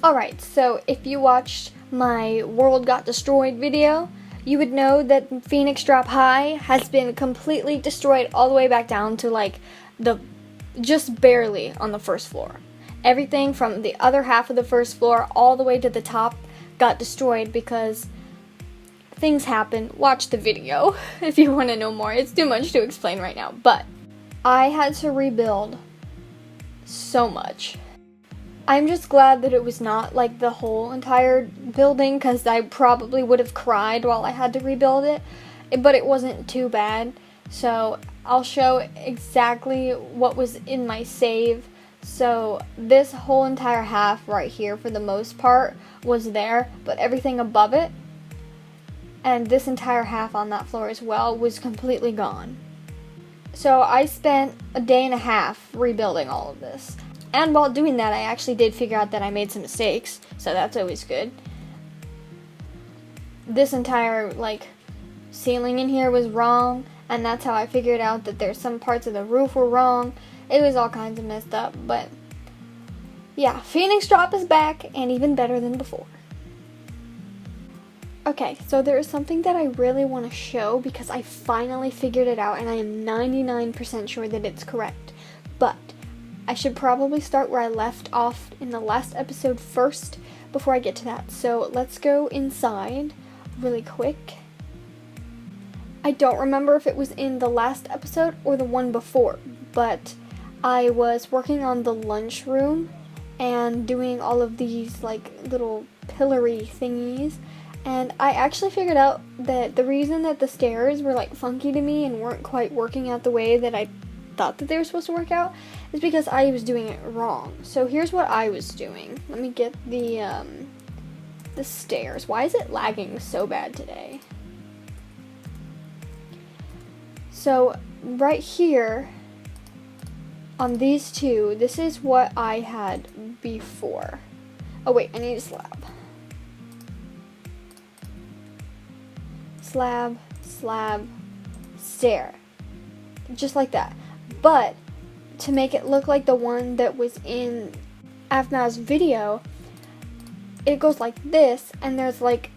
Alright, so if you watched my World Got Destroyed video, you would know that Phoenix Drop High has been completely destroyed all the way back down to like just barely on the first floor. Everything from the other half of the first floor all the way to the top got destroyed because things happen. Watch the video if you want to know more. It's too much to explain right now, but I had to rebuild so much. I'm just glad that it was not like the whole entire building, because I probably would have cried while I had to rebuild it, but it wasn't too bad. So I'll show exactly what was in my save. So this whole entire half right here, for the most part, was there, but everything above it and this entire half on that floor as well was completely gone. So I spent a day and a half rebuilding all of this. And while doing that, I actually did figure out that I made some mistakes, so that's always good. This entire, like, ceiling in here was wrong, and that's how I figured out that there's some parts of the roof were wrong. It was all kinds of messed up, but yeah, Phoenix Drop is back, and even better than before. Okay, so there is something that I really want to show because I finally figured it out, and I am 99% sure that it's correct, but I should probably start where I left off in the last episode first before I get to that. So let's go inside really quick. I don't remember if it was in the last episode or the one before, but I was working on the lunchroom and doing all of these like little pillory thingies, and I actually figured out that the reason that the stairs were like funky to me and weren't quite working out the way that I thought that they were supposed to work out is because I was doing it wrong. So here's what I was doing. Let me get the stairs. Why is it lagging so bad today? So right here on these two, this is what I had before. Oh wait, I need a slab. Slab, slab, stair. Just like that. But to make it look like the one that was in Avma's video, it goes like this, and there's like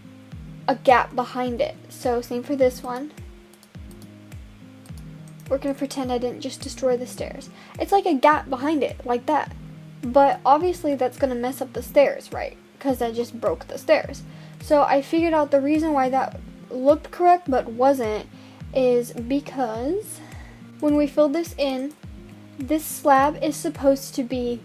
a gap behind it. So same for this one. We're gonna pretend I didn't just destroy the stairs. It's like a gap behind it, like that. But obviously that's gonna mess up the stairs, right? Because I just broke the stairs. So I figured out the reason why that looked correct but wasn't is because when we fill this in, this slab is supposed to be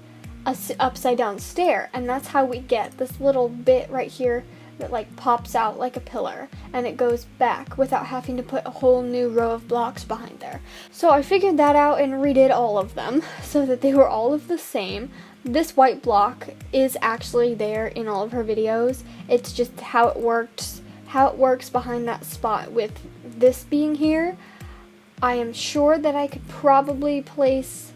a upside down stair, and that's how we get this little bit right here that like pops out like a pillar, and it goes back without having to put a whole new row of blocks behind there. So I figured that out and redid all of them so that they were all of the same. This white block is actually there in all of her videos. It's just how it works behind that spot with this being here. I am sure that I could probably place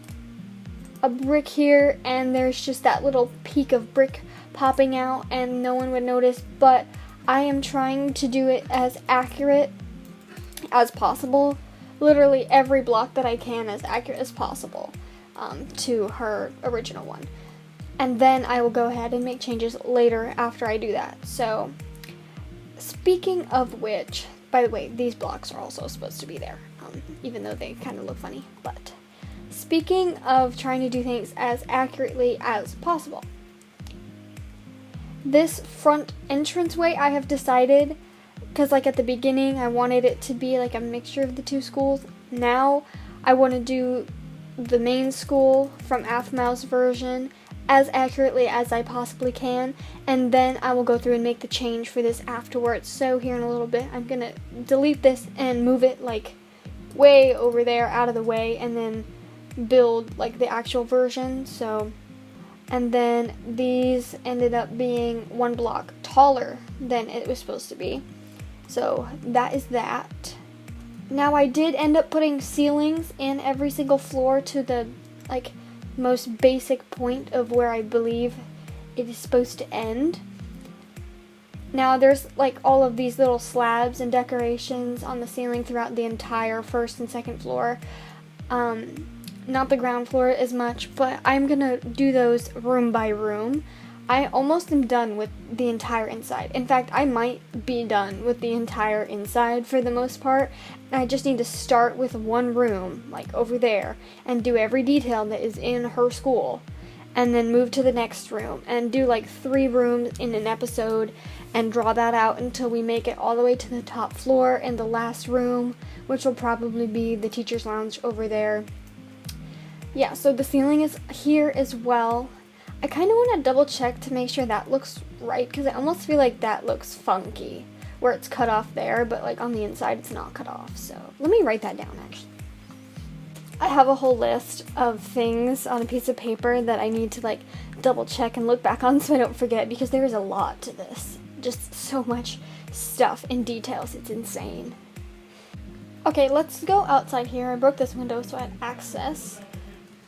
a brick here and there's just that little peak of brick popping out and no one would notice, but I am trying to do it as accurate as possible. Literally every block that I can as accurate as possible to her original one. And then I will go ahead and make changes later after I do that. So speaking of which, by the way, these blocks are also supposed to be there. Even though they kind of look funny. But speaking of trying to do things as accurately as possible, this front entranceway I have decided, because like at the beginning I wanted it to be like a mixture of the two schools. Now I want to do the main school from Aphmau's version as accurately as I possibly can, and then I will go through and make the change for this afterwards. So here in a little bit I'm gonna delete this and move it like way over there out of the way, and then build like the actual version. So, and then these ended up being one block taller than it was supposed to be, so that is that. Now I did end up putting ceilings in every single floor to the like most basic point of where I believe it is supposed to end. Now there's like all of these little slabs and decorations on the ceiling throughout the entire first and second floor. Not the ground floor as much, but I'm gonna do those room by room. I almost am done with the entire inside. In fact, I might be done with the entire inside for the most part. I just need to start with one room, like over there, and do every detail that is in her school. And then move to the next room and do like 3 rooms in an episode and draw that out until we make it all the way to the top floor and the last room, which will probably be the teacher's lounge over there. Yeah, so the ceiling is here as well. I kind of want to double check to make sure that looks right, because I almost feel like that looks funky where it's cut off there, but like on the inside it's not cut off. So let me write that down actually. I have a whole list of things on a piece of paper that I need to like double check and look back on so I don't forget, because there is a lot to this. Just so much stuff and details, it's insane. Okay, let's go outside here. I broke this window so I had access.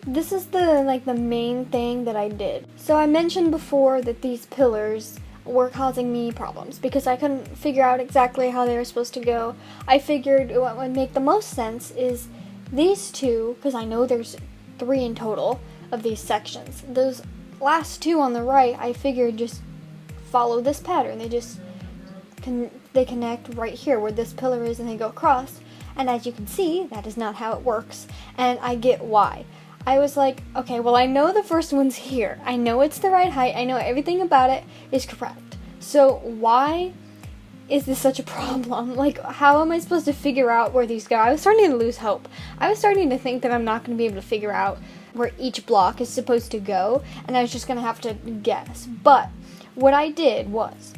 This is the main thing that I did. So I mentioned before that these pillars were causing me problems because I couldn't figure out exactly how they were supposed to go. I figured what would make the most sense is these 2, because I know there's 3 in total of these sections. Those last 2 on the right, I figured just follow this pattern. They connect right here where this pillar is and they go across. And as you can see, that is not how it works. And I get why. I was like, okay, well, I know the first one's here. I know it's the right height. I know everything about it is correct. So why is this such a problem? Like, how am I supposed to figure out where these go? I was starting to lose hope. I was starting to think that I'm not going to be able to figure out where each block is supposed to go, and I was just going to have to guess. But what I did was,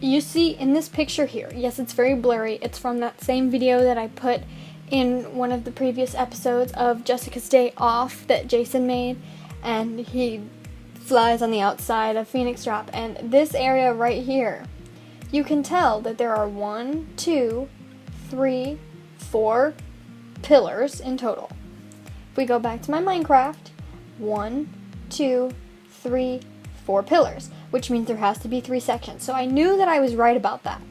you see in this picture here, yes, it's very blurry. It's from that same video that I put in one of the previous episodes of Jessica's Day Off that Jason made, and he flies on the outside of Phoenix Drop. And this area right here, you can tell that there are 1, 2, 3, 4 pillars in total. If we go back to my Minecraft, 1, 2, 3, 4 pillars, which means there has to be 3 sections. So I knew that I was right about that.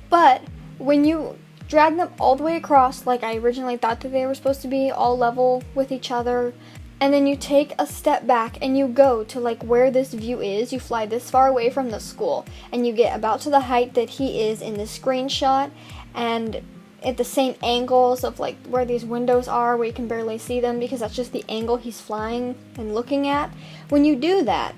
But when you drag them all the way across, like I originally thought that they were supposed to be all level with each other, and then you take a step back and you go to like where this view is, you fly this far away from the school, and you get about to the height that he is in the screenshot, and at the same angles of like where these windows are, where you can barely see them because that's just the angle he's flying and looking at. When you do that,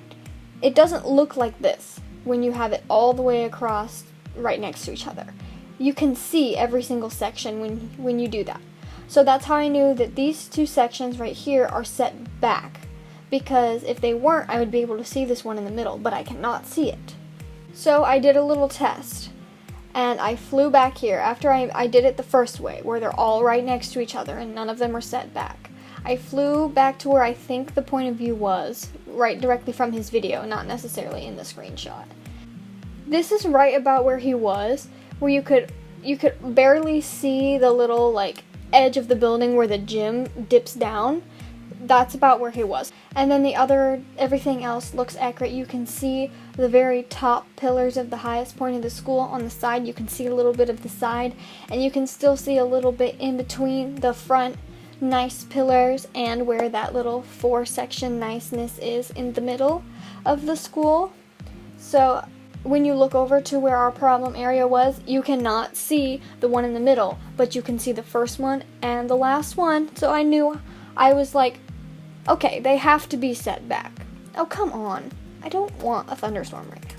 it doesn't look like this when you have it all the way across right next to each other. You can see every single section when you do that. So that's how I knew that these 2 sections right here are set back, because if they weren't, I would be able to see this one in the middle, but I cannot see it. So I did a little test, and I flew back here after I did it the first way, where they're all right next to each other and none of them are set back. I flew back to where I think the point of view was, right directly from his video, not necessarily in the screenshot. This is right about where he was, where you could barely see the little like edge of the building where the gym dips down. That's about where he was. And then everything else looks accurate. You can see the very top pillars of the highest point of the school. On the side, you can see a little bit of the side, and you can still see a little bit in between the front nice pillars and where that little 4-section niceness is in the middle of the school. So when you look over to where our problem area was, you cannot see the one in the middle, but you can see the first one and the last one. So I was like, okay, they have to be set back. Oh, come on. I don't want a thunderstorm right now.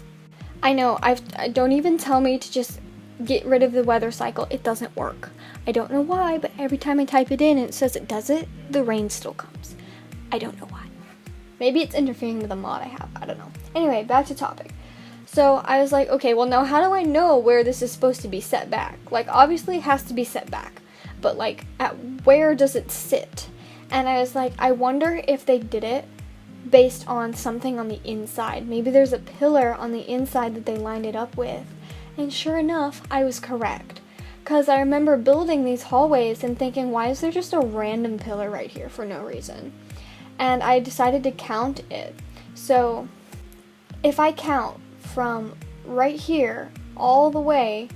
I know, don't even tell me to just get rid of the weather cycle. It doesn't work. I don't know why, but every time I type it in and it says it does it, the rain still comes. I don't know why. Maybe it's interfering with a mod I have. I don't know. Anyway, back to topic. So I was like, okay, well now how do I know where this is supposed to be set back? Like, obviously it has to be set back, but like, at where does it sit? And I was like, I wonder if they did it based on something on the inside. Maybe there's a pillar on the inside that they lined it up with. And sure enough, I was correct. Because I remember building these hallways and thinking, why is there just a random pillar right here for no reason? And I decided to count it. So if I count from right here all the way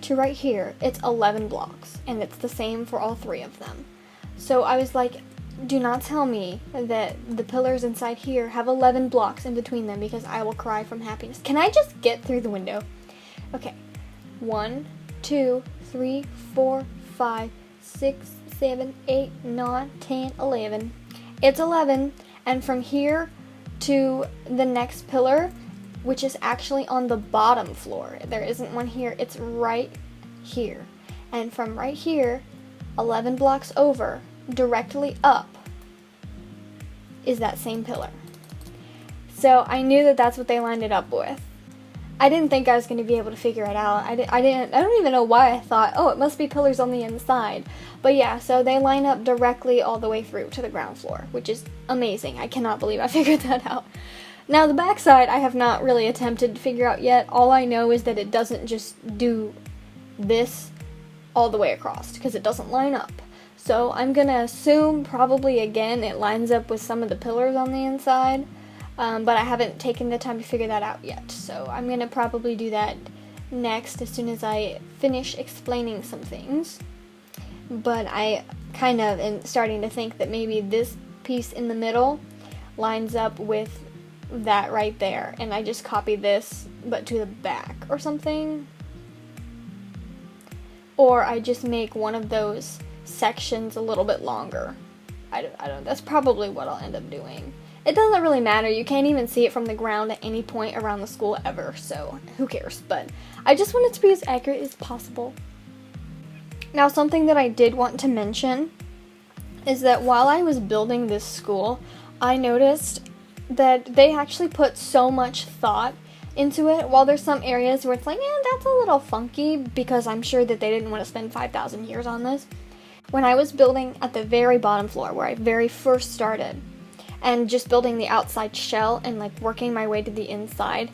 to right here, it's 11 blocks, and it's the same for all 3 of them. So I was like, do not tell me that the pillars inside here have 11 blocks in between them, because I will cry from happiness. Can I just get through the window? Okay. 1, 2, 3, 4, 5, 6, 7, 8, 9, 10, 11. It's 11, and from here to the next pillar, which is actually on the bottom floor. There isn't one here, it's right here. And from right here, 11 blocks over, directly up, is that same pillar. So I knew that that's what they lined it up with. I didn't think I was going to be able to figure it out. I don't even know why I thought, oh, it must be pillars on the inside. But yeah, so they line up directly all the way through to the ground floor, which is amazing. I cannot believe I figured that out. Now the backside I have not really attempted to figure out yet. All I know is that it doesn't just do this all the way across, because it doesn't line up. So I'm going to assume probably again it lines up with some of the pillars on the inside. But I haven't taken the time to figure that out yet, so I'm going to probably do that next as soon as I finish explaining some things. But I kind of am starting to think that maybe this piece in the middle lines up with that right there, and I just copy this but to the back or something. Or I just make one of those sections a little bit longer. I don't, that's probably what I'll end up doing. It doesn't really matter, you can't even see it from the ground at any point around the school ever, so who cares, but I just want it to be as accurate as possible. Now, something that I did want to mention is that while I was building this school, I noticed that they actually put so much thought into it. While there's some areas where it's like, that's a little funky, because I'm sure that they didn't want to spend 5,000 years on this. When I was building at the very bottom floor, where I very first started, and just building the outside shell and like working my way to the inside,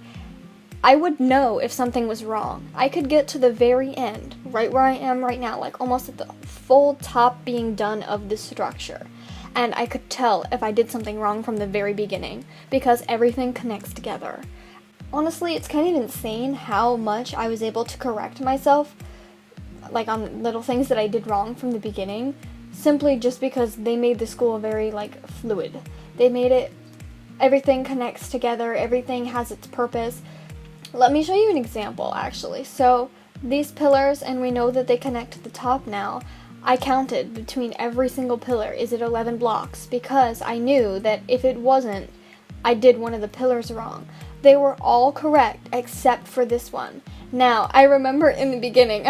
I would know if something was wrong. I could get to the very end, right where I am right now, like almost at the full top being done of this structure. And I could tell if I did something wrong from the very beginning, because everything connects together. Honestly, it's kind of insane how much I was able to correct myself, like on little things that I did wrong from the beginning, simply just because they made the school very like fluid. They made it, everything connects together, everything has its purpose. Let me show you an example, actually. So, these pillars, and we know that they connect to the top now, I counted between every single pillar, is it 11 blocks? Because I knew that if it wasn't, I did one of the pillars wrong. They were all correct, except for this one. Now, I remember in the beginning,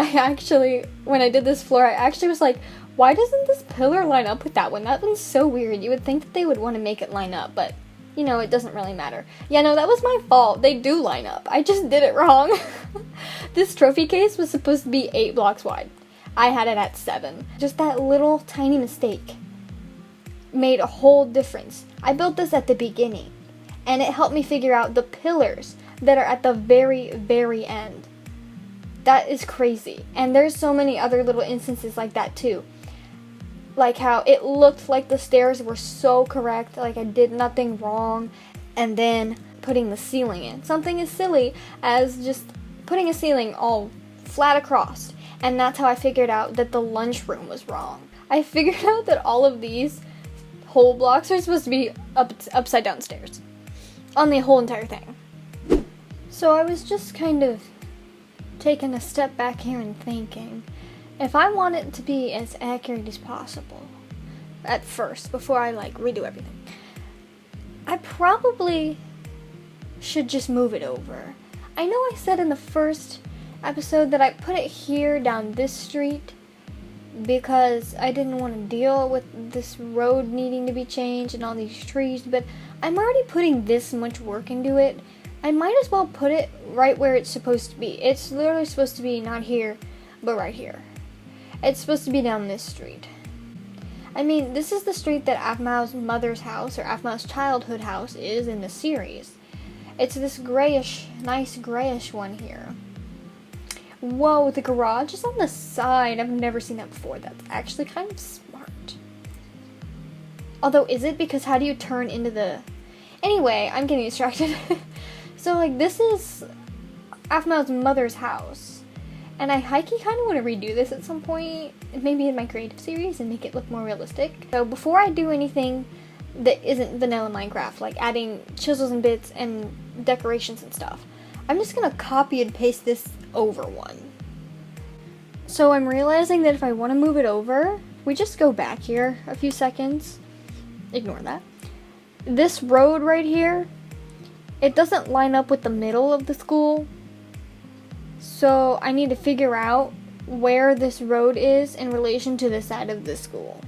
when I did this floor, I actually was like, why doesn't this pillar line up with that one? That one's so weird. You would think that they would want to make it line up, but, you know, it doesn't really matter. Yeah, no, that was my fault. They do line up. I just did it wrong. This trophy case was supposed to be 8 blocks wide. I had it at 7. Just that little tiny mistake made a whole difference. I built this at the beginning, and it helped me figure out the pillars that are at the very, very end. That is crazy. And there's so many other little instances like that too. Like how it looked like the stairs were so correct, like I did nothing wrong, and then putting the ceiling in. Something as silly as just putting a ceiling all flat across. And that's how I figured out that the lunchroom was wrong. I figured out that all of these whole blocks are supposed to be upside down stairs on the whole entire thing. So I was just kind of taking a step back here and thinking, if I want it to be as accurate as possible at first, before I like redo everything, I probably should just move it over. I know I said in the first episode that I put it here down this street because I didn't want to deal with this road needing to be changed and all these trees, but I'm already putting this much work into it. I might as well put it right where it's supposed to be. It's literally supposed to be not here, but right here. It's supposed to be down this street. I mean, this is the street that Afmao's mother's house, or Afmao's childhood house, is in the series. It's this grayish, nice grayish one here. Whoa, the garage is on the side. I've never seen that before. That's actually kind of smart. Although, is it? Because how do you turn into the... Anyway, I'm getting distracted. So, like, this is Afmao's mother's house. And I hikey kind of want to redo this at some point. maybe in my creative series and make it look more realistic. So before I do anything that isn't vanilla Minecraft, like adding chisels and bits and decorations and stuff, I'm just gonna copy and paste this over one. So I'm realizing that if I want to move it over, we just go back here a few seconds. Ignore that. This road right here, it doesn't line up with the middle of the school. So I need to figure out where this road is in relation to the side of the school.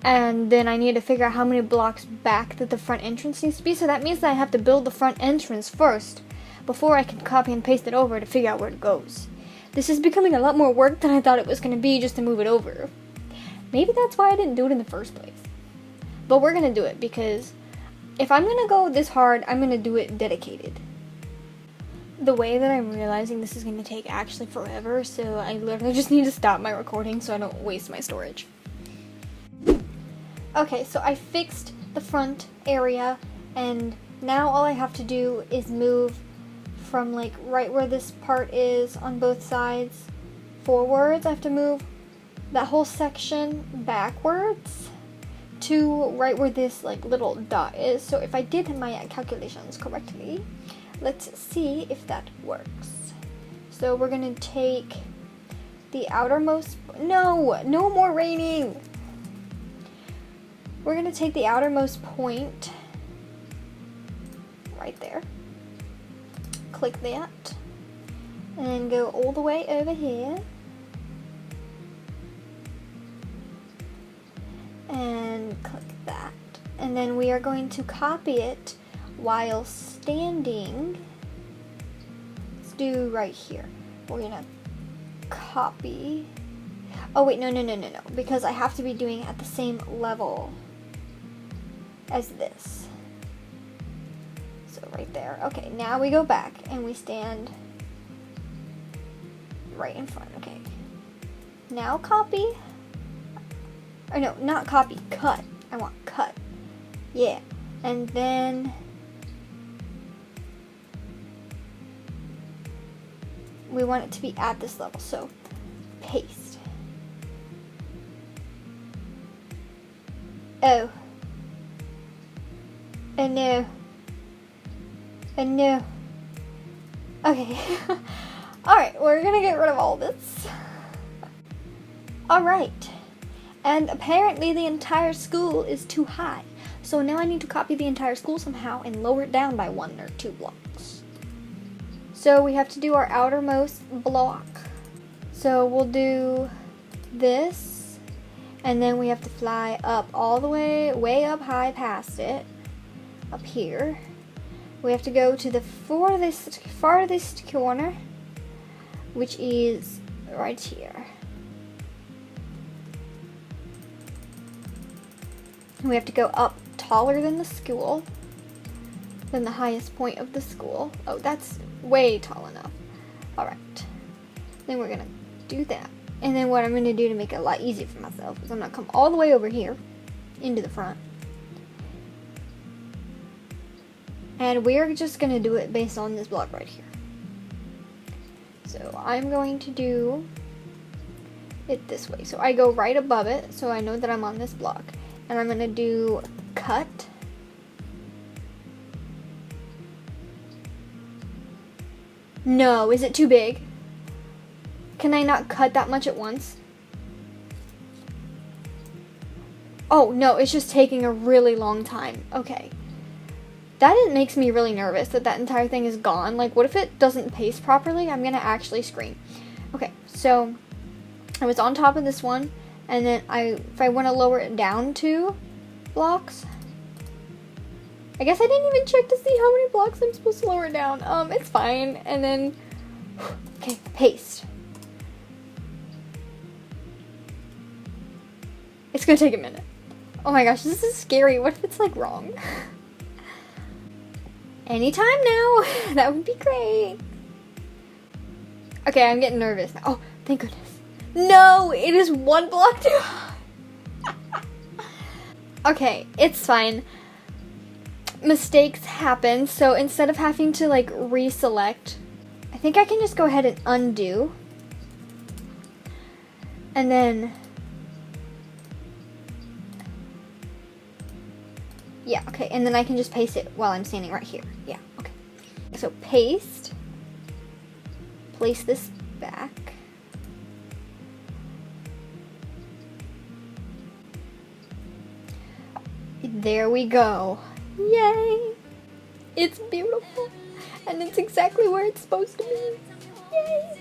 And then I need to figure out how many blocks back that the front entrance needs to be. So that means that I have to build the front entrance first before I can copy and paste it over to figure out where it goes. This is becoming a lot more work than I thought it was going to be just to move it over. Maybe that's why I didn't do it in the first place. But we're going to do it because if I'm going to go this hard, I'm going to do it dedicated. The way that I'm realizing this is going to take actually forever, so I literally just need to stop my recording so I don't waste my storage. Okay, so I fixed the front area, and now all I have to do is move from like right where this part is on both sides forwards. I have to move that whole section backwards to right where this like little dot is. So if I did my calculations correctly, let's see if that works. So we're gonna take the outermost, no more raining. We're gonna take the outermost point right there. Click that, and then go all the way over here, and click that, and then we are going to copy it while standing. Let's do right here. We're gonna copy, oh wait, no, because I have to be doing it at the same level as this. Right there. Okay, now we go back and we stand right in front. Okay. Now copy. Or no, not copy, cut. I want cut. Yeah. And then we want it to be at this level. So paste. Oh. Oh no. And no. Okay. Alright, we're gonna get rid of all this. Alright. And apparently the entire school is too high. So now I need to copy the entire school somehow and lower it down by 1 or 2 blocks. So we have to do our outermost block. So we'll do this. And then we have to fly up all the way up high past it. Up here. We have to go to the farthest corner, which is right here. We have to go up taller than the school, than the highest point of the school. Oh, that's way tall enough. Alright. Then we're gonna do that. And then what I'm gonna do to make it a lot easier for myself is I'm gonna come all the way over here into the front. And we're just going to do it based on this block right here. So I'm going to do it this way. So I go right above it, so I know that I'm on this block. And I'm going to do cut. No, is it too big? Can I not cut that much at once? Oh, no, it's just taking a really long time. Okay. That makes me really nervous that that entire thing is gone. Like, what if it doesn't paste properly? I'm gonna actually scream. Okay, so I was on top of this one, and then if I want to lower it down 2 blocks, I guess I didn't even check to see how many blocks I'm supposed to lower it down. It's fine. And then, okay, paste. It's gonna take a minute. Oh my gosh, this is scary. What if it's like wrong? Anytime now. That would be great. Okay, I'm getting nervous now. Oh, thank goodness. No, it is 1 block too high. Okay, it's fine. Mistakes happen, so instead of having to like reselect, I think I can just go ahead and undo. And then, yeah, okay, and then I can just paste it while I'm standing right here. Yeah, okay. So paste, place this back. There we go. Yay! It's beautiful, and it's exactly where it's supposed to be. Yay!